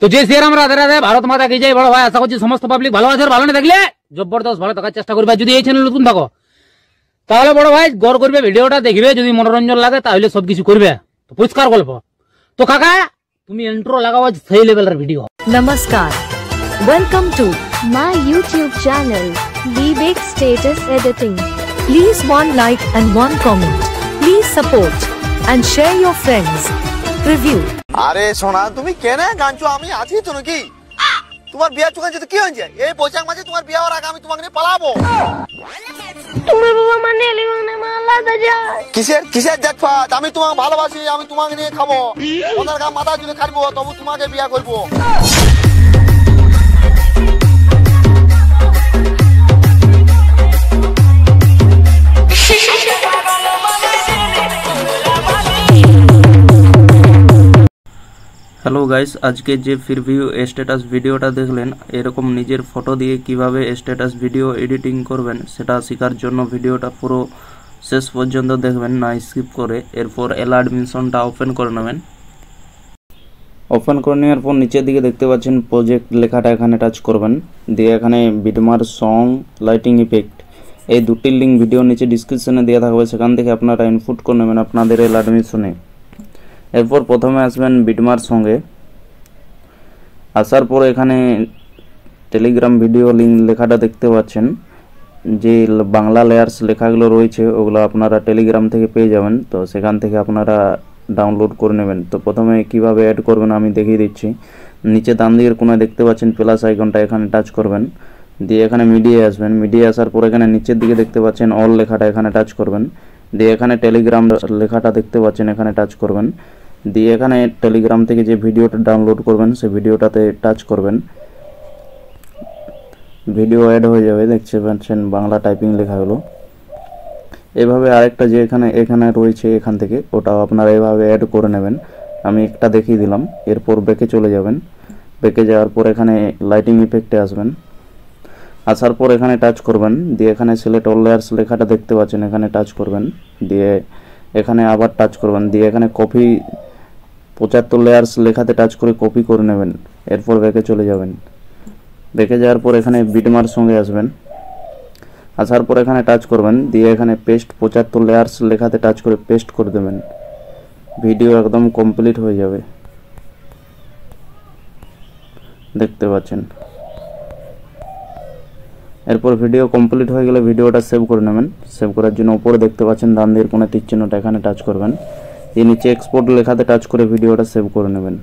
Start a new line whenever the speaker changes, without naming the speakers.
তো যে শ্রীরাম রাধে রাধে, ভারত মাতা কি জয়। বড় ভাই আশা করছি সমস্ত পাবলিক ভালো আছে, ভালো না থাকলে জবরদস্ত ভালো থাকার চেষ্টা করবে। যদি এই চ্যানেল নতুন থাকো তাহলে বড় ভাই গড় করবে, ভিডিওটা দেখবে, যদি মনোরঞ্জন লাগে তাহলে সবকিছু করবে। তো পরিষ্কার গল্প। তো কাকা তুমি ইন্ট্রো লাগাও সেই লেভেলের ভিডিও।
নমস্কার, welcome to
my YouTube channel, Vivek Status Editing.
Please one like and one comment. Please support and share your friends. Review.
আরে সোনা তুমি কেনে গানছো? আমি আছি তো নাকি? তোমার বিয়া চুকান যেতে কি হয়েছে? এই বৈশাখ মাসে তোমার বিয়া হওয়ার আগে আমি তোমাকে নিয়ে পালাবো।
তোমার বাবা মানে এলিমানে মালা যায়।
কিসের জাতপাত? আমি তোমাকে ভালোবাসি, আমি তোমাকে নিয়ে খাবো। ওনার গা মাথা জুড়ে খাটবো, তবু তোমাকে বিয়া করবো।
হ্যালো গাইস, আজকে যে প্রিভিউ স্ট্যাটাস ভিডিওটা দেখলেন, এরকম নিজের ফটো দিয়ে কিভাবে স্ট্যাটাস ভিডিও এডিটিং করবেন সেটা শেখার জন্য ভিডিওটা পুরো শেষ পর্যন্ত দেখবেন, না স্কিপ করে। এরপর অ্যালার্ট মিশনটা ওপেন করে নেবেন। ওপেন করে নেওয়ার পর নিচের দিকে দেখতে পাচ্ছেন প্রজেক্ট লেখাটা, এখানে টাচ করবেন। দিয়ে এখানে বিটমার সং লাইটিং ইফেক্ট এই দুটির লিঙ্ক ভিডিও নিচে ডিসক্রিপশনে দেওয়া থাকবে, সেখান থেকে আপনারা ইনপুট করে নেবেন আপনাদের অ্যালার্ট মিশনে। এরপর প্রথমে আসবেন বিটমার সঙ্গে, আসার পর এখানে টেলিগ্রাম ভিডিও লিঙ্ক লেখাটা দেখতে পাচ্ছেন, যে বাংলা লেয়ার্স লেখাগুলো রয়েছে ওগুলো আপনারা টেলিগ্রাম থেকে পেয়ে যাবেন। তো সেখান থেকে আপনারা ডাউনলোড করে নেবেন। তো প্রথমে কিভাবে অ্যাড করবেন আমি দেখিয়ে দিচ্ছি। নিচে ডান দিকের কোণায় দেখতে পাচ্ছেন প্লাস আইকনটা, এখানে টাচ করবেন। দিয়ে এখানে মিডিয়ায় আসবেন। মিডিয়া আসার পর এখানে নিচের দিকে দেখতে পাচ্ছেন অল লেখাটা, এখানে টাচ করবেন। দিয়ে এখানে টেলিগ্রাম লেখাটা দেখতে পাচ্ছেন, এখানে টাচ করবেন। দিয়ে এখানে টেলিগ্রাম থেকে যে ভিডিওটা ডাউনলোড করবেন সেই ভিডিওটাতে টাচ করবেন। ভিডিও অ্যাড হয়ে যাবে, দেখতে পাচ্ছেন বাংলা টাইপিং লেখা হলো। এভাবে আরেকটা যে এখানে রয়েছে এখান থেকে, ওটাও আপনারা এভাবে অ্যাড করে নেবেন। আমি একটা দেখিয়ে দিলাম। এরপর ব্যাকে চলে যাবেন। ব্যাকে যাওয়ার পর এখানে লাইটিং ইফেক্টে আসবেন। আসার পর এখানে টাচ করবেন। দিয়ে এখানে সিলেক্ট অল লেয়ার্স লেখাটা দেখতে পাচ্ছেন, এখানে টাচ করবেন। দিয়ে এখানে আবার টাচ করবেন। দিয়ে এখানে কপি 75 লেয়ার্স লেখাতে টাচ করে কপি করে নেবেন। এরপর ব্যাকে চলে যাবেন। ব্যাকে যাওয়ার পর এখানে বিটমার সঙ্গে আসবেন। আসার পর এখানে টাচ করবেন। দিয়ে এখানে পেস্ট 75 লেয়ার্স লেখাতে টাচ করে পেস্ট করে দেবেন। ভিডিও একদম কমপ্লিট হয়ে যাবে, দেখতে পাচ্ছেন। এরপর ভিডিও কমপ্লিট হয়ে গেলে ভিডিওটা সেভ করে নেবেন। সেভ করার জন্য উপরে দেখতে পাচ্ছেন ডান দিকের কোণে তীর চিহ্নটা, এখানে টাচ করবেন। এই নিচে এক্সপোর্ট লেখাতে টাচ করে ভিডিওটা সেভ করে নেবেন।